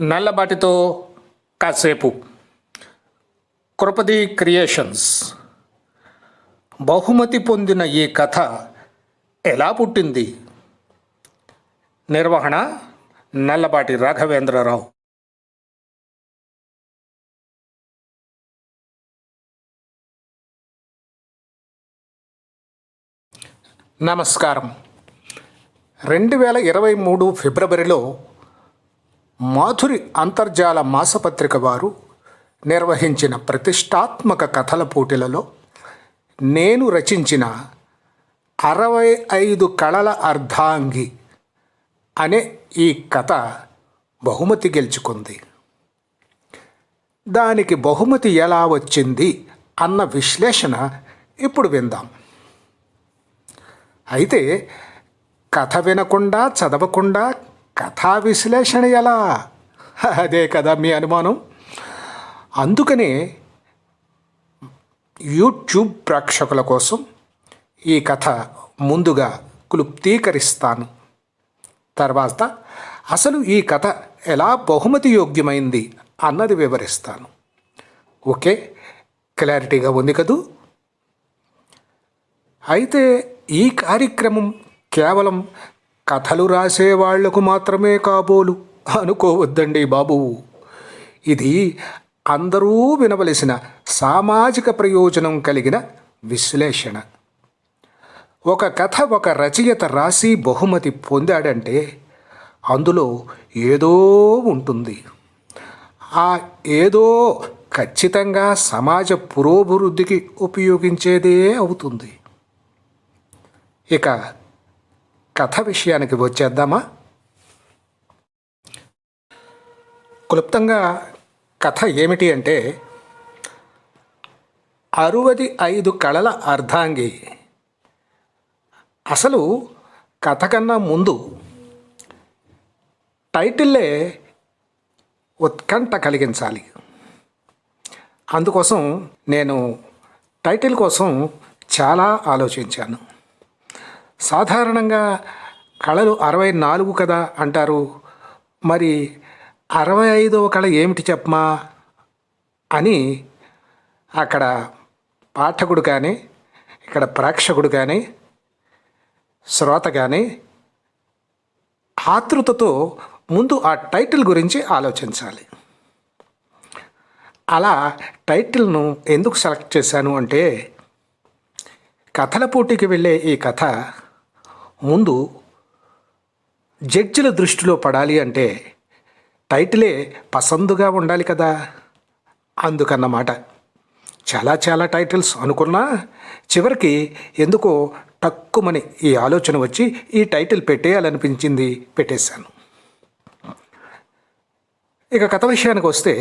నల్లబాటితో కాసేపు. కృపది క్రియేషన్స్. బహుమతి పొందిన ఈ కథ ఎలా పుట్టింది? నిర్వహణ నల్లబాటి రాఘవేంద్రరావు. నమస్కారం. 2023 ఫిబ్రవరిలో మాధురి అంతర్జాల మాసపత్రిక వారు నిర్వహించిన ప్రతిష్టాత్మక కథల పోటీలలో నేను రచించిన 65 కళల అర్ధాంగి అనే ఈ కథ బహుమతి గెలుచుకుంది. దానికి బహుమతి ఎలా వచ్చింది అన్న విశ్లేషణ ఇప్పుడు విందాం. అయితే కథ వినకుండా చదవకుండా కథా విశ్లేషణ ఎలా? అదే కదా మీ అనుమానం. అందుకనే యూట్యూబ్ ప్రేక్షకుల కోసం ఈ కథ ముందుగా క్లుప్తీకరిస్తాను. తర్వాత అసలు ఈ కథ ఎలా బహుమతి యోగ్యమైంది అన్నది వివరిస్తాను. ఓకే, క్లారిటీగా ఉంది కదూ? అయితే ఈ కార్యక్రమం కేవలం కథలు రాసేవాళ్లకు మాత్రమే కాబోలు అనుకోవద్దండి బాబు. ఇది అందరూ వినవలసిన సామాజిక ప్రయోజనం కలిగిన విశ్లేషణ. ఒక కథ ఒక రచయిత రాసి బహుమతి పొందాడంటే అందులో ఏదో ఉంటుంది. ఆ ఏదో ఖచ్చితంగా సమాజ పురోభివృద్ధికి ఉపయోగించేదే అవుతుంది. ఇక కథ విషయానికి వచ్చేద్దామా? క్లుప్తంగా కథ ఏమిటి అంటే, 65 కళల అర్ధాంగి. అసలు కథ కన్నా ముందు టైటిల్లే ఉత్కంఠ కలిగించాలి. అందుకోసం నేను టైటిల్ కోసం చాలా ఆలోచించాను. సాధారణంగా కళలు 64 కదా అంటారు. మరి 65వ కళ ఏమిటి చెప్పమా అని అక్కడ పాఠకుడు కానీ, ఇక్కడ ప్రేక్షకుడు కానీ, శ్రోత కానీ ఆతృతతో ముందు ఆ టైటిల్ గురించి ఆలోచించాలి. అలా టైటిల్ను ఎందుకు సెలెక్ట్ చేశాను అంటే, కథల పోటీకి వెళ్ళే ఈ కథ ముందు జడ్జిల దృష్టిలో పడాలి అంటే టైటిలే పసందుగా ఉండాలి కదా. అందుకన్నమాట. చాలా టైటిల్స్ అనుకున్నా చివరికి ఎందుకో తక్కువని ఈ ఆలోచన వచ్చి ఈ టైటిల్ పెట్టేయాలనిపించింది, పెట్టేశాను. ఇక కథ విషయానికి వస్తే,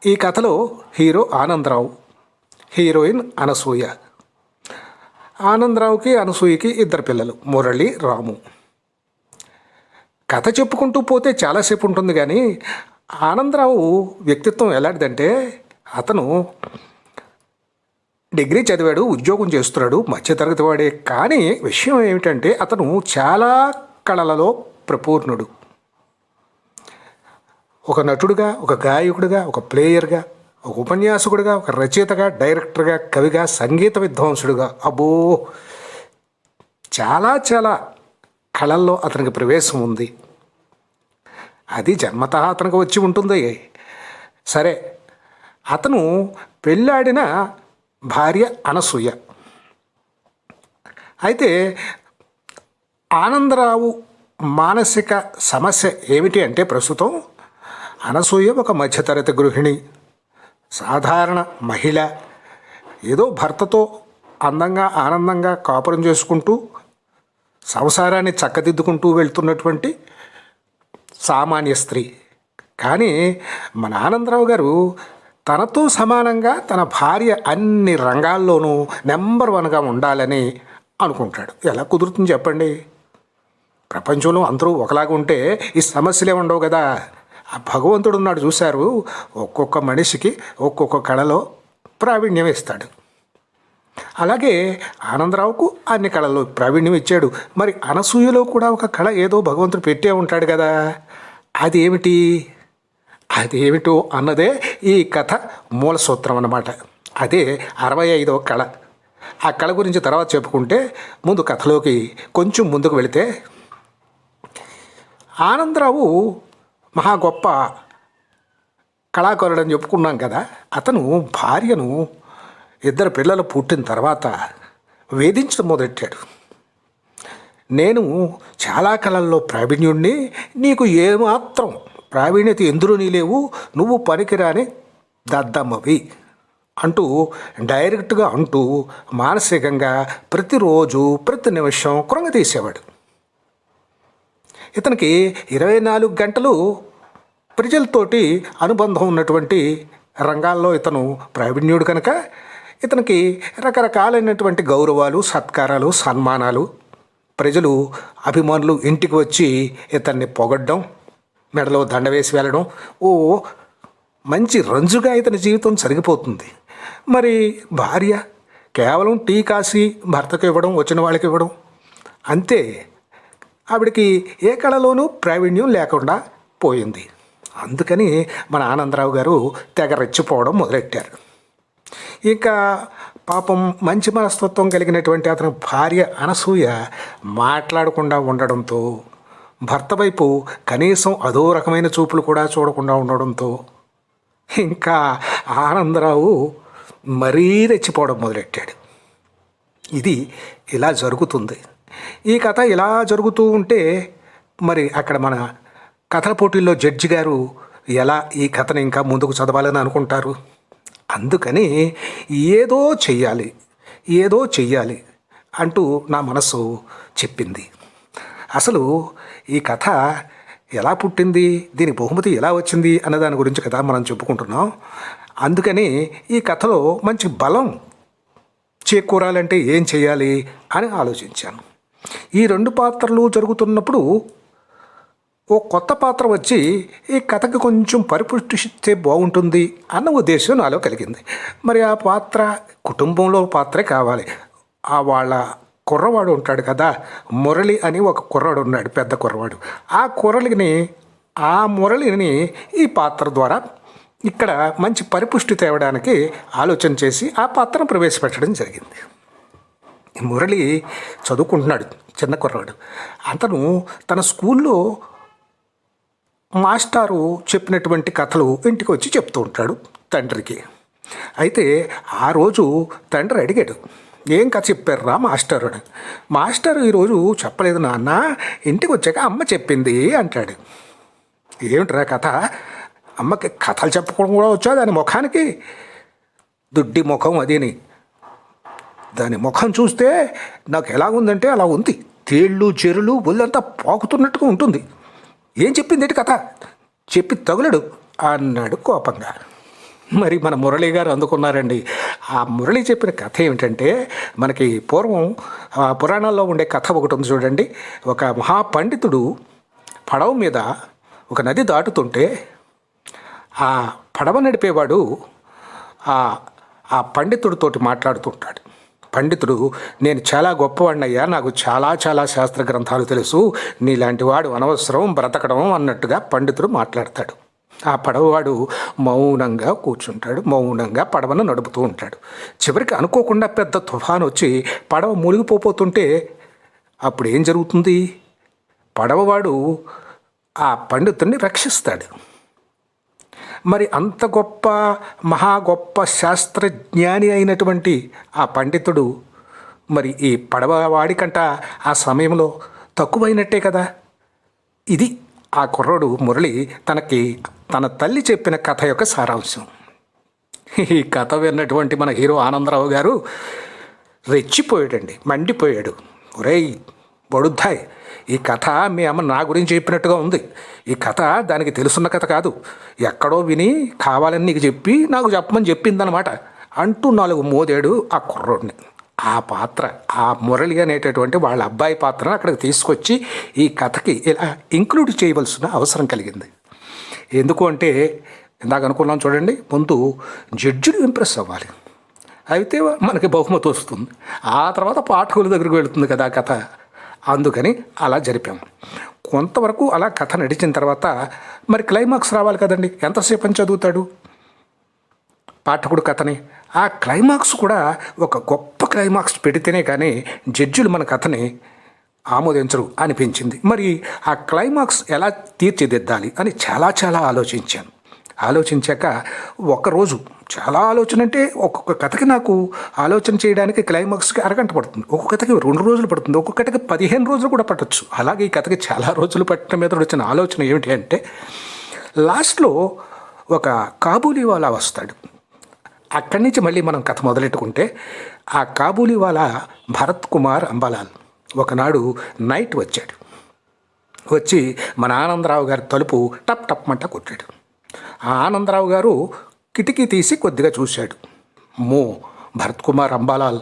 ఈ కథలో హీరో ఆనందరావు, హీరోయిన్ అనసూయ. ఆనందరావుకి అనసూయకి 2 పిల్లలు, మురళి, రాము. కథ చెప్పుకుంటూ పోతే చాలాసేపు ఉంటుంది. కానీ ఆనందరావు వ్యక్తిత్వం ఎలాంటిదంటే, అతను డిగ్రీ చదివాడు, ఉద్యోగం చేస్తున్నాడు, మధ్యతరగతి వాడే. కానీ విషయం ఏమిటంటే అతను చాలా కళలలో ప్రపూర్ణుడు. ఒక నటుడుగా, ఒక గాయకుడిగా, ఒక ప్లేయర్గా, ఒక ఉపన్యాసకుడిగా, ఒక రచయితగా, డైరెక్టర్గా, కవిగా, సంగీత విద్వాంసుడుగా, అబ్బో చాలా కళల్లో అతనికి ప్రవేశం ఉంది. అది జన్మతః అతనికి వచ్చి ఉంటుంది. సరే, అతను పెళ్ళాడిన భార్య అనసూయ. అయితే ఆనందరావు మానసిక సమస్య ఏమిటి అంటే, ప్రస్తుతం అనసూయ ఒక మధ్యతరగతి గృహిణి, సాధారణ మహిళ. ఏదో భర్తతో అందంగా ఆనందంగా కాపురం చేసుకుంటూ సంసారాన్ని చక్కదిద్దుకుంటూ వెళ్తున్నటువంటి సామాన్య స్త్రీ. కానీ మన ఆనందరావు గారు తనతో సమానంగా తన భార్య అన్ని రంగాల్లోనూ నెంబర్ 1గా ఉండాలని అనుకుంటాడు. ఎలా కుదురుతుంది చెప్పండి? ప్రపంచంలో అందరూ ఒకలాగా ఉంటే ఈ సమస్యలే ఉండవు కదా. ఆ భగవంతుడు ఉన్నాడు చూశారు, ఒక్కొక్క మనిషికి ఒక్కొక్క కళలో ప్రావీణ్యం ఇస్తాడు. అలాగే ఆనందరావుకు అన్ని కళల్లో ప్రావీణ్యం ఇచ్చాడు. మరి అనసూయలో కూడా ఒక కళ ఏదో భగవంతుడు పెట్టే ఉంటాడు కదా. అదేమిటి అదేమిటో అన్నదే ఈ కథ మూల సూత్రం అన్నమాట. అదే 65వ కళ. ఆ కళ గురించి తర్వాత చెప్పుకుంటే ముందు కథలోకి కొంచెం ముందుకు వెళితే, ఆనందరావు మహా గొప్ప కళాకారుడు అని చెప్పుకున్నాం కదా. అతను భార్యను ఇద్దరు పిల్లలు పుట్టిన తర్వాత వేధించడం మొదలెట్టాడు. నేను చాలా కళల్లో ప్రావీణ్యుణ్ణి, నీకు ఏమాత్రం ప్రావీణ్యత ఎందులో లేవు, నువ్వు పనికిరాని దద్దమ్మవి అంటూ డైరెక్ట్గా అంటూ మానసికంగా ప్రతిరోజు ప్రతి నిమిషం కృంగతీసేవాడు. ఇతనికి 24 గంటలు ప్రజలతోటి అనుబంధం ఉన్నటువంటి రంగాల్లో ఇతను ప్రావీణ్యుడు కనుక ఇతనికి రకరకాలైనటువంటి గౌరవాలు, సత్కారాలు, సన్మానాలు, ప్రజలు అభిమానులు ఇంటికి వచ్చి ఇతన్ని పొగడ్డం, మెడలో దండ వేసి వెళ్ళడం, ఓ మంచి రంజుగా ఇతని జీవితం జరిగిపోతుంది. మరి భార్య కేవలం టీ కాసి భర్తకు ఇవ్వడం, వచ్చిన వాళ్ళకి ఇవ్వడం అంతే. ఆవిడికి ఏ కళలోనూ ప్రావీణ్యం లేకుండా పోయింది. అందుకని మన ఆనందరావు గారు తెగ రెచ్చిపోవడం మొదలెట్టారు. ఇక పాపం మంచి మనస్తత్వం కలిగినటువంటి అతని భార్య అనసూయ మాట్లాడకుండా ఉండడంతో, భర్త వైపు కనీసం అదో రకమైన చూపులు కూడా చూడకుండా ఉండడంతో ఇంకా ఆనందరావు మరీ రెచ్చిపోవడం మొదలెట్టాడు. ఇది ఇలా జరుగుతుంది. ఈ కథ ఇలా జరుగుతూ ఉంటే మరి అక్కడ మన కథల పోటీల్లో జడ్జి గారు ఎలా ఈ కథను ఇంకా ముందుకు చదవాలని అనుకుంటారు. అందుకని ఏదో చెయ్యాలి అంటూ నా మనసు చెప్పింది. అసలు ఈ కథ ఎలా పుట్టింది, దీని బహుమతి ఎలా వచ్చింది అన్న దాని గురించి కదా మనం చెప్పుకుంటున్నాం. అందుకని ఈ కథలో మంచి బలం చేకూరాలంటే ఏం చేయాలి అని ఆలోచించాను. ఈ 2 పాత్రలు జరుగుతున్నప్పుడు ఓ కొత్త పాత్ర వచ్చి ఈ కథకి కొంచెం పరిపుష్టిస్తే బాగుంటుంది అన్న ఉద్దేశం నాలో కలిగింది. మరి ఆ పాత్ర కుటుంబంలో పాత్రే కావాలి. ఆ వాళ్ళ కుర్రవాడు ఉంటాడు కదా, మురళి అని ఒక కుర్రాడు ఉన్నాడు, పెద్ద కుర్రవాడు. ఆ మురళిని ఈ పాత్ర ద్వారా ఇక్కడ మంచి పరిపుష్టి తేవడానికి ఆలోచన చేసి ఆ పాత్రను ప్రవేశపెట్టడం జరిగింది. మురళి చదువుకుంటున్నాడు, చిన్న కుర్రవాడు. అతను తన స్కూల్లో మాస్టారు చెప్పినటువంటి కథలు ఇంటికి వచ్చి చెప్తూ ఉంటాడు తండ్రికి. అయితే ఆ రోజు తండ్రి అడిగాడు, ఏం కథ చెప్పారురా మాస్టర్ అని. మాస్టర్ ఈరోజు చెప్పలేదు నాన్న, ఇంటికి వచ్చాక అమ్మ చెప్పింది అంటాడు. ఏమిట్రా కథ? అమ్మకి కథలు చెప్పుకోవడం కూడా వచ్చా దాని ముఖానికి? దుడ్డి ముఖం అదేని. దాని ముఖం చూస్తే నాకు ఎలా ఉందంటే అలా ఉంది. తేళ్ళు చెరులు ఒళ్ళంతా పాకుతున్నట్టుగా ఉంటుంది. ఏం చెప్పింది ఏంటి కథ? చెప్పి తగులడు అన్నాడు కోపంగా. మరి మన మురళి గారు అందుకున్నారండి. ఆ మురళి చెప్పిన కథ ఏమిటంటే, మనకి పూర్వం పురాణాల్లో ఉండే కథ ఒకటి ఉంది చూడండి. ఒక మహాపండితుడు పడవ మీద ఒక నది దాటుతుంటే ఆ పడవ నడిపేవాడు ఆ పండితుడితోటి మాట్లాడుతుంటాడు. పండితుడు, నేను చాలా గొప్పవాడినయ్యా, నాకు చాలా చాలా శాస్త్ర గ్రంథాలు తెలుసు, నీలాంటి వాడు అనవసరం బ్రతకడం అన్నట్టుగా పండితుడు మాట్లాడతాడు. ఆ పడవవాడు మౌనంగా కూర్చుంటాడు, మౌనంగా పడవను నడుపుతూ ఉంటాడు. చివరికి అనుకోకుండా పెద్ద తుఫాను వచ్చి పడవ మునిగిపోతుంటే అప్పుడు ఏం జరుగుతుంది? పడవవాడు ఆ పండితుడిని రక్షిస్తాడు. మరి అంత గొప్ప శాస్త్రజ్ఞాని అయినటువంటి ఆ పండితుడు మరి ఈ పడవవాడికంట ఆ సమయంలో తక్కువైనట్టే కదా. ఇది ఆ కుర్రోడు మురళి తన తల్లి చెప్పిన కథ యొక్క సారాంశం. ఈ కథ విన్నటువంటి మన హీరో ఆనందరావు గారు రెచ్చిపోయాడండి, మండిపోయాడు. ఒరేయ్ బడుద్దాయ్, ఈ కథ మీ అమ్మ నా గురించి చెప్పినట్టుగా ఉంది. ఈ కథ దానికి తెలుసున్న కథ కాదు, ఎక్కడో విని కావాలని నీకు చెప్పి నాకు చెప్పమని చెప్పిందనమాట అంటూ 4 మోదాడు ఆ కుర్రోడిని. ఆ పాత్ర, ఆ మురళి అనేటటువంటి వాళ్ళ అబ్బాయి పాత్రను అక్కడికి తీసుకొచ్చి ఈ కథకి ఇలా ఇంక్లూడ్ చేయవలసిన అవసరం కలిగింది. ఎందుకు అంటే ఇందాక అనుకున్నాం చూడండి, ముందు జడ్జిని ఇంప్రెస్ అవ్వాలి, అయితే మనకి బహుమతి వస్తుంది. ఆ తర్వాత పాఠకుల దగ్గరికి వెళుతుంది కదా కథ. అందుకని అలా జరిపాం. కొంతవరకు అలా కథ నడిచిన తర్వాత మరి క్లైమాక్స్ రావాలి కదండి. ఎంతసేపు అని చదువుతాడు పాఠకుడు కథని? ఆ క్లైమాక్స్ కూడా ఒక గొప్ప క్లైమాక్స్ పెడితేనే కానీ జడ్జిలు మన కథని ఆమోదించరు అనిపించింది. మరి ఆ క్లైమాక్స్ ఎలా తీర్చిదిద్దాలి అని చాలా చాలా ఆలోచించాక ఒకరోజు చాలా ఆలోచన అంటే ఒక్కొక్క కథకి నాకు ఆలోచన చేయడానికి క్లైమాక్స్కి అరగంట పడుతుంది, ఒక్కొక్క కథకి 2 రోజులు పడుతుంది, ఒక్కొక్క కథకి 15 రోజులు కూడా పట్టచ్చు. అలాగే ఈ కథకి చాలా రోజులు పట్టడం మీద వచ్చిన ఆలోచన ఏమిటి అంటే, లాస్ట్లో ఒక కాబూలీవాలా వస్తాడు. అక్కడి నుంచి మళ్ళీ మనం కథ మొదలెట్టుకుంటే, ఆ కాబూలీవాలా భరత్ కుమార్ అంబాలాల్ ఒకనాడు నైట్ వచ్చి మన ఆనందరావు గారి తలుపు టప్ టప్ మంట కొట్టాడు. ఆ ఆనందరావు గారు కిటికీ తీసి కొద్దిగా చూశాడు. భరత్ కుమార్ అంబాలాల్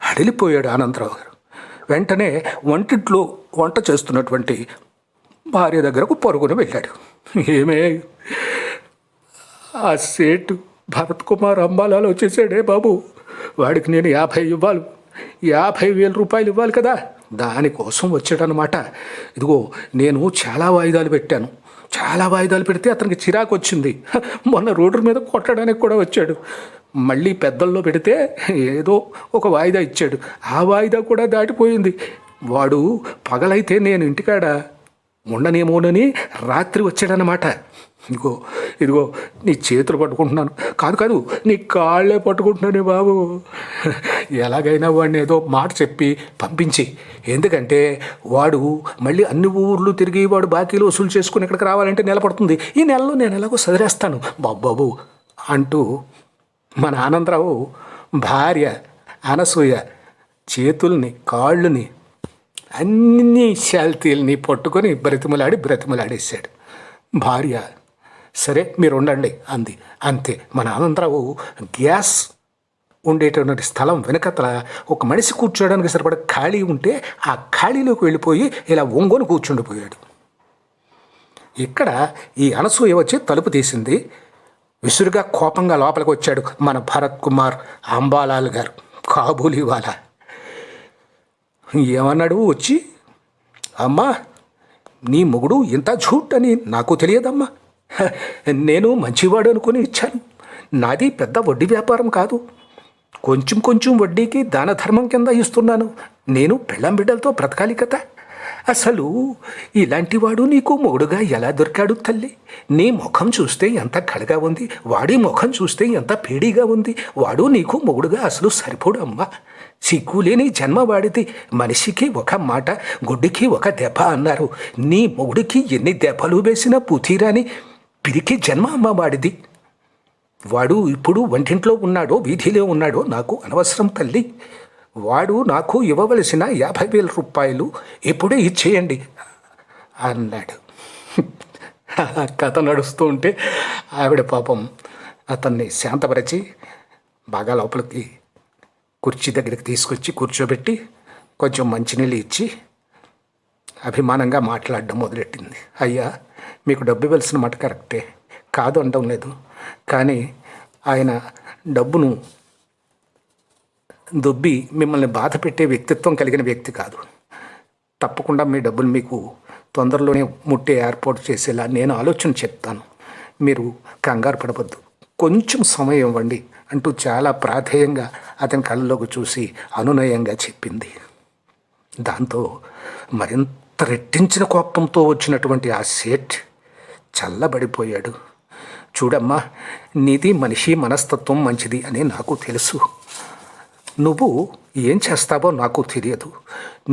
హడిలిపోయాడు ఆనందరావు గారు. వెంటనే వంటింట్లో వంట చేస్తున్నటువంటి భార్య దగ్గరకు పరుగున వెళ్ళాడు. ఏమే, ఆ సేటు భరత్ కుమార్ అంబాలాల్ వచ్చేసాడే బాబు, వాడికి నేను 50,000 రూపాయలు ఇవ్వాలి కదా, దానికోసం వచ్చాడనమాట. ఇదిగో నేను చాలా వాయిదాలు పెడితే అతనికి చిరాకు వచ్చింది. మొన్న రోడ్డు మీద కొట్టడానికి కూడా వచ్చాడు. మళ్ళీ పెద్దల్లో పెడితే ఏదో ఒక వాయిదా ఇచ్చాడు, ఆ వాయిదా కూడా దాటిపోయింది. వాడు పగలైతే నేను ఇంటికాడ ఉండనేమోనని రాత్రి వచ్చాడనమాట. ఇదిగో నీ చేతులు పట్టుకుంటున్నాను, కాదు నీ కాళ్ళే పట్టుకుంటున్నానే బాబు. ఎలాగైనా వాడిని ఏదో మాట చెప్పి పంపించి, ఎందుకంటే వాడు మళ్ళీ అన్ని ఊర్లు తిరిగి వాడు బాకీలు వసూలు చేసుకుని ఇక్కడికి రావాలంటే నెల పడుతుంది. ఈ నెలలో నేను ఎలాగో సదిరేస్తాను బాబు అంటూ మన ఆనందరావు భార్య అనసూయ చేతుల్ని కాళ్ళుని అన్ని శాల్తీల్ని పట్టుకొని బ్రతిమలాడేశాడు. భార్య సరే మీరు ఉండండి అంది. అంతే. మన ఆనందరావు గ్యాస్ ఉండేటువంటి స్థలం వెనకతల ఒక మనిషి కూర్చోడానికి సరిపడ ఖాళీ ఉంటే ఆ ఖాళీలోకి వెళ్ళిపోయి ఇలా ఒంగోని కూర్చుండిపోయాడు. ఇక్కడ ఈ అనసూయ వచ్చి తలుపు తీసింది. విసురుగా కోపంగా లోపలికి వచ్చాడు మన భరత్ కుమార్ అంబాలాల్ గారు, కాబూలీవాలా. ఏమన్నాడు వచ్చి, అమ్మా నీ మొగుడు ఇంత ఝూట్ అని నాకు తెలియదమ్మా, నేను మంచివాడు అనుకుని ఇచ్చాను, నాది పెద్ద వడ్డీ వ్యాపారం కాదు, కొంచెం వడ్డీకి దాన ధర్మం కింద ఇస్తున్నాను, నేను పెళ్ళం బిడ్డలతో బ్రతకాలి కదా, అసలు ఇలాంటి వాడు నీకు మొగుడుగా ఎలా దొరికాడు తల్లి, నీ ముఖం చూస్తే ఎంత కళగా ఉంది, వాడి ముఖం చూస్తే ఎంత పేడీగా ఉంది, వాడు నీకు మొగుడుగా అసలు సరిపోడు అమ్మా, సిగ్గులేని జన్మ వాడిది, మనిషికి ఒక మాట గుడ్డికి ఒక దెబ్బ అన్నారు, నీ మొగుడికి ఎన్ని దెబ్బలు వేసినా పుతీరాని పిరికి జన్మ అమ్మ వాడిది, వాడు ఇప్పుడు వంటింట్లో ఉన్నాడో వీధిలో ఉన్నాడో నాకు అనవసరం తల్లి, వాడు నాకు ఇవ్వవలసిన 50,000 రూపాయలు ఇప్పుడే ఇచ్చేయండి అన్నాడు. కథ నడుస్తూ ఉంటే ఆవిడ పాపం అతన్ని శాంతపరిచి బాగా లోపలికి కుర్చీ దగ్గరికి తీసుకొచ్చి కూర్చోబెట్టి కొంచెం మంచినీళ్ళు ఇచ్చి అభిమానంగా మాట్లాడడం మొదలెట్టింది. అయ్యా మీకు డబ్బు ఇవ్వాల్సిన మాట కరెక్టే, కాదు అనడం లేదు, కానీ ఆయన డబ్బును దొబ్బి మిమ్మల్ని బాధ పెట్టే వ్యక్తిత్వం కలిగిన వ్యక్తి కాదు, తప్పకుండా మీ డబ్బులు మీకు తొందరలోనే ముట్టే ఏర్పాటు చేసేలా నేను ఆలోచన చెప్తాను, మీరు కంగారు పడవద్దు, కొంచెం సమయం ఇవ్వండి అంటూ చాలా ప్రాధేయంగా అతని కళ్ళలోకి చూసి అనునయంగా చెప్పింది. దాంతో మరింత రెట్టించిన కోపంతో వచ్చినటువంటి ఆ సేట్ చల్లబడిపోయాడు. చూడమ్మా, నీది మనిషి మనస్తత్వం మంచిది అని నాకు తెలుసు, నువ్వు ఏం చేస్తావో నాకు తెలియదు,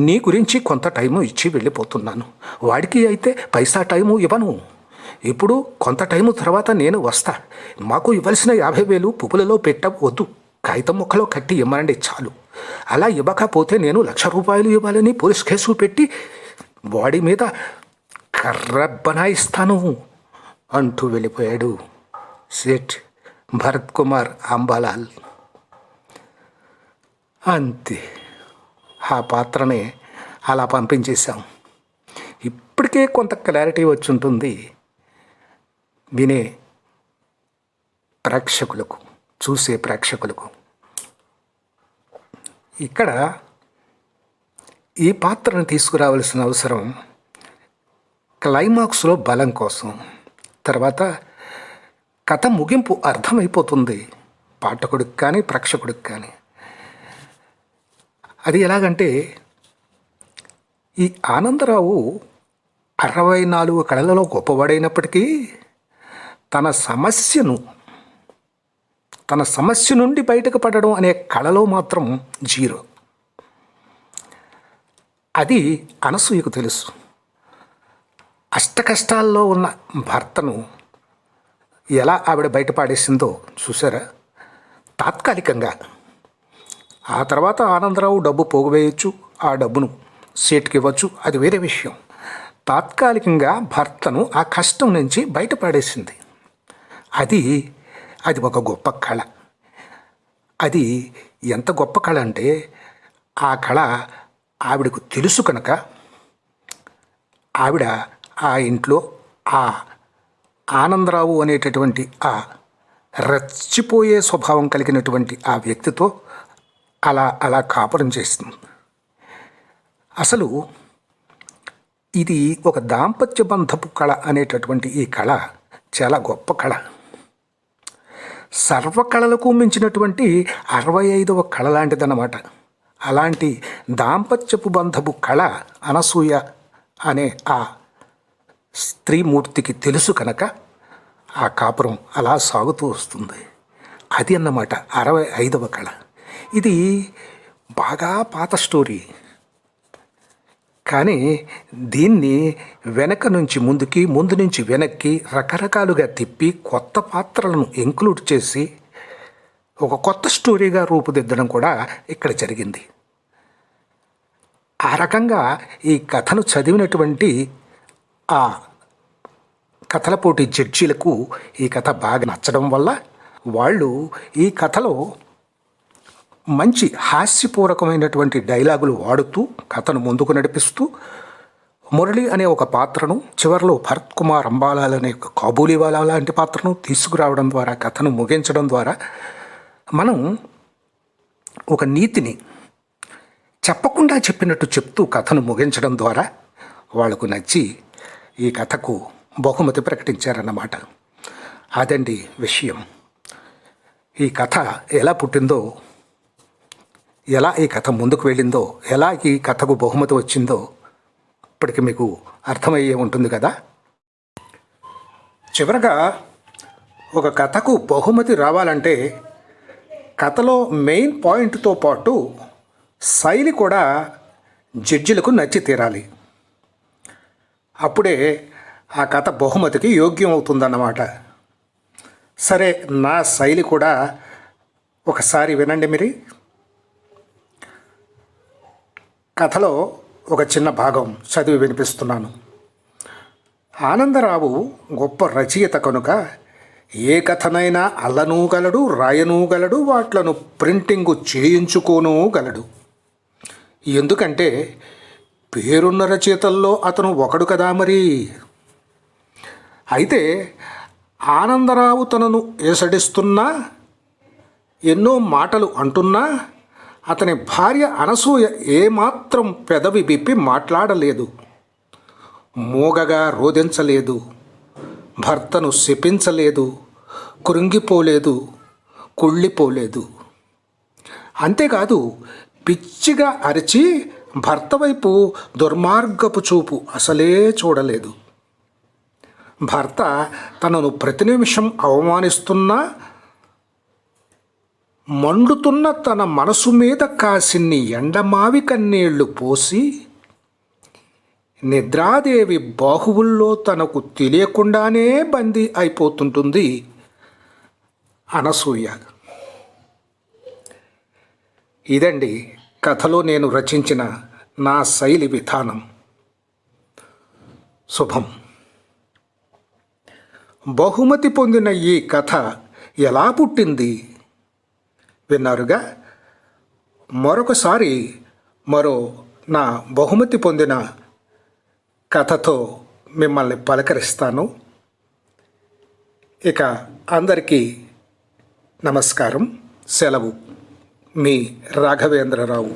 నీ గురించి కొంత టైము ఇచ్చి వెళ్ళిపోతున్నాను, వాడికి అయితే పైసా టైము ఇవ్వను, ఇప్పుడు కొంత టైము తర్వాత నేను వస్తా, మాకు ఇవ్వాల్సిన 50,000 పువ్వులలో పెట్టవద్దు, కాగితం ముక్కలో కట్టి ఇవ్వమండి చాలు, అలా ఇవ్వకపోతే నేను 1,00,000 రూపాయలు ఇవ్వాలని పోలీస్ కేసు పెట్టి వాడి మీద కర్ర బనాయిస్తాను అంటూ వెళ్ళిపోయాడు సేట్ భరత్ కుమార్ అంబాలాల్. అంతే, ఆ పాత్రనే అలా పంపించేశాం. ఇప్పటికే కొంత క్లారిటీ వచ్చి ఉంటుంది వినే ప్రేక్షకులకు, చూసే ప్రేక్షకులకు. ఇక్కడ ఈ పాత్రను తీసుకురావాల్సిన అవసరం క్లైమాక్స్లో బలం కోసం. తర్వాత కథ ముగింపు అర్థమైపోతుంది పాఠకుడికి కానీ ప్రేక్షకుడికి కానీ. అది ఎలాగంటే, ఈ ఆనందరావు 64 కళలలో గొప్పవాడైనప్పటికీ తన సమస్య నుండి బయటకు పడడం అనే కళలో మాత్రం జీరో. అది అనసూయకు తెలుసు. అష్టకష్టాల్లో ఉన్న భర్తను ఎలా ఆవిడ బయటపడేసిందో చూసారా, తాత్కాలికంగా. ఆ తర్వాత ఆనందరావు డబ్బు పోగువేయచ్చు, ఆ డబ్బును సేట్కి ఇవ్వచ్చు, అది వేరే విషయం. తాత్కాలికంగా భర్తను ఆ కష్టం నుంచి బయటపడేసింది. అది ఒక గొప్ప కళ. అది ఎంత గొప్ప కళ అంటే, ఆ కళ ఆవిడకు తెలుసు కనుక ఆవిడ ఆ ఇంట్లో ఆ ఆనందరావు అనేటటువంటి ఆ రెచ్చిపోయే స్వభావం కలిగినటువంటి ఆ వ్యక్తితో అలా కాపురం చేస్తుంది. అసలు ఇది ఒక దాంపత్య బంధపు కళ అనేటటువంటి ఈ కళ చాలా గొప్ప కళ. సర్వకళలకు మించినటువంటి 65వ కళ లాంటిదన్నమాట. అలాంటి దాంపత్యపు బంధపు కళ అనసూయ అనే ఆ స్త్రీమూర్తికి తెలుసు కనుక ఆ కాపురం అలా సాగుతూ వస్తుంది. అది అన్నమాట 65వ కళ. ఇది బాగా పాత స్టోరీ, కానీ దీన్ని వెనక నుంచి ముందుకి, ముందు నుంచి వెనక్కి రకరకాలుగా తిప్పి కొత్త పాత్రలను ఇంక్లూడ్ చేసి ఒక కొత్త స్టోరీగా రూపుదిద్దడం కూడా ఇక్కడ జరిగింది. ఆ రకంగా ఈ కథను చదివినటువంటి ఆ కథల పోటీ జడ్జీలకు ఈ కథ బాగా నచ్చడం వల్ల వాళ్ళు ఈ కథలో మంచి హాస్యపూర్వకమైనటువంటి డైలాగులు వాడుతూ కథను ముందుకు నడిపిస్తూ, మురళి అనే ఒక పాత్రను, చివరిలో భరత్ కుమార్ అంబాలాల్ అనే కాబూలీవాలా లాంటి పాత్రను తీసుకురావడం ద్వారా కథను ముగించడం ద్వారా మనం ఒక నీతిని చెప్పకుండా చెప్పినట్టు చెప్తూ కథను ముగించడం ద్వారా వాళ్లకు నచ్చి ఈ కథకు బహుమతి ప్రకటించారన్నమాట. అదండి విషయం. ఈ కథ ఎలా పుట్టిందో, ఎలా ఈ కథ ముందుకు వెళ్ళిందో, ఎలా ఈ కథకు బహుమతి వచ్చిందో ఇప్పటికి మీకు అర్థమయ్యే ఉంటుంది కదా. చివరగా ఒక కథకు బహుమతి రావాలంటే కథలో మెయిన్ పాయింట్తో పాటు శైలి కూడా జడ్జిలకు నచ్చి తీరాలి. అప్పుడే ఆ కథ బహుమతికి యోగ్యం అవుతుందన్నమాట. సరే, నా శైలి కూడా ఒకసారి వినండి మీరు. కథలో ఒక చిన్న భాగం చదివి వినిపిస్తున్నాను. ఆనందరావు గొప్ప రచయిత కనుక ఏ కథనైనా అల్లనూగలడు, రాయనూగలడు, వాట్లను ప్రింటింగు చేయించుకోనూగలడు. ఎందుకంటే పేరున్న రచయితల్లో అతను ఒకడు కదా మరి. అయితే ఆనందరావు తనను ఏసడిస్తున్నా, ఎన్నో మాటలు అంటున్నా అతని భార్య అనసూయ ఏమాత్రం పెదవి విప్పి మాట్లాడలేదు, మూగగా రోదించలేదు, భర్తను శపించలేదు, కృంగిపోలేదు, కుళ్ళిపోలేదు. అంతేకాదు, పిచ్చిగా అరిచి భర్త వైపు దుర్మార్గపు చూపు అసలే చూడలేదు. భర్త తనను ప్రతి నిమిషం అవమానిస్తున్నా మండుతున్న తన మనసు మీద కాసిన్ని ఎండమావి కన్నీళ్లు పోసి నిద్రాదేవి బాహువుల్లో తనకు తెలియకుండానే బందీ అయిపోతుంటుంది అనసూయ. ఇదండి కథలో నేను రచించిన నా శైలి విధానం. శుభం. బహుమతి పొందిన ఈ కథ ఎలా పుట్టింది విన్నారుగా. మరొకసారి నా బహుమతి పొందిన కథతో మిమ్మల్ని పలకరిస్తాను. ఇక అందరికీ నమస్కారం, సెలవు. మీ రాఘవేంద్రరావు.